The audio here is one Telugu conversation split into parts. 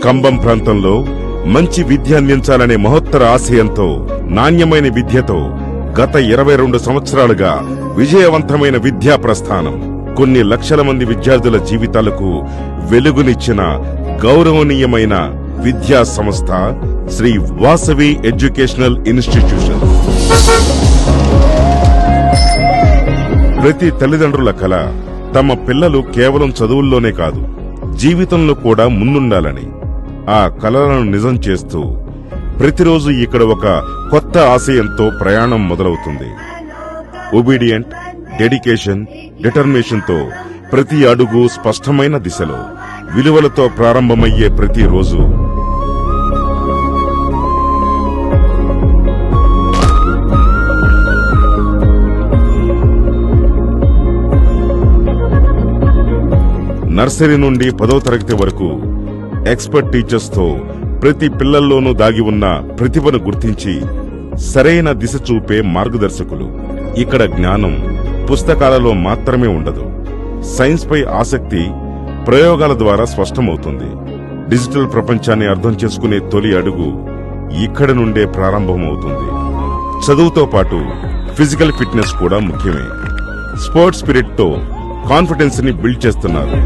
కంబం ప్రాంతంలో మంచి విద్య అందించాలనే మహత్తర ఆశయంతో నాణ్యమైన విద్యతో గత 22 సంవత్సరాలుగా విజయవంతమైన విద్యా ప్రస్థానం. కొన్ని లక్షల మంది విద్యార్థుల జీవితాలకు వెలుగునిచ్చిన గౌరవనీయమైన విద్యా సంస్థ శ్రీ వాసవి ఎడ్యుకేషనల్ ఇన్స్టిట్యూషన్. ప్రతి తల్లిదండ్రుల కల తమ పిల్లలు కేవలం చదువుల్లోనే కాదు, జీవితంలో కూడా ముందుండాలని. ఆ కలలను నిజం చేస్తూ ప్రతిరోజు ఇక్కడ ఒక కొత్త ఆశయంతో ప్రయాణం మొదలవుతుంది. ఒబీడియంట్, డెడికేషన్, డిటర్మినేషన్తో ప్రతి అడుగు స్పష్టమైన దిశలో, విలువలతో ప్రారంభమయ్యే ప్రతిరోజు నర్సరీ నుండి 10వ తరగతి వరకు ఎక్స్పర్ట్ టీచర్స్ తో ప్రతి పిల్లల్లోనూ దాగి ఉన్న ప్రతిభను గుర్తించి సరైన దిశ చూపే మార్గదర్శకులు. ఇక్కడ జ్ఞానం పుస్తకాలలో మాత్రమే ఉండదు. సైన్స్ పై ఆసక్తి ప్రయోగాల ద్వారా స్పష్టమవుతుంది. డిజిటల్ ప్రపంచాన్ని అర్థం చేసుకునే తొలి అడుగు ఇక్కడ నుండే ప్రారంభమవుతుంది. చదువుతో పాటు ఫిజికల్ ఫిట్నెస్ కూడా ముఖ్యమే. స్పోర్ట్స్ స్పిరిట్ తో కాన్ఫిడెన్స్ ని బిల్డ్ చేస్తున్నారు.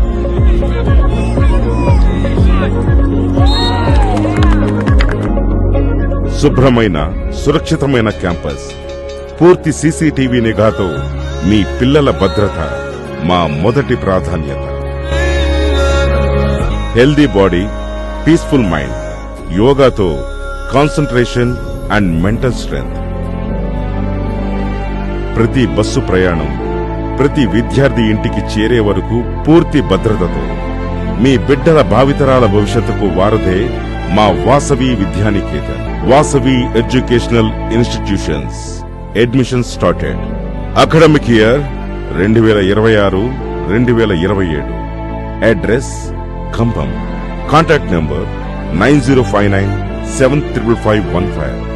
శుభ్రమైన, సురక్షితమైన క్యాంపస్, పూర్తి సీసీటీవీ నిఘాతో మీ పిల్లల భద్రత మా మొదటి ప్రాధాన్యత. హెల్దీ బాడీ, పీస్ఫుల్ మైండ్, యోగాతో కాన్సంట్రేషన్ అండ్ మెంటల్ స్ట్రెంగ్త్. ప్రతి బస్సు ప్రయాణం, ప్రతి విద్యార్థి ఇంటికి చేరే వరకు పూర్తి భద్రతతో మీ బిడ్డల భావితరాల భవిష్యత్తుకు వారధే మా Vasavi Vidyaniketan. Vasavi educational institutions. Admission started. Academic year 2026-2027. Address Khammam. Contact number 9059755515.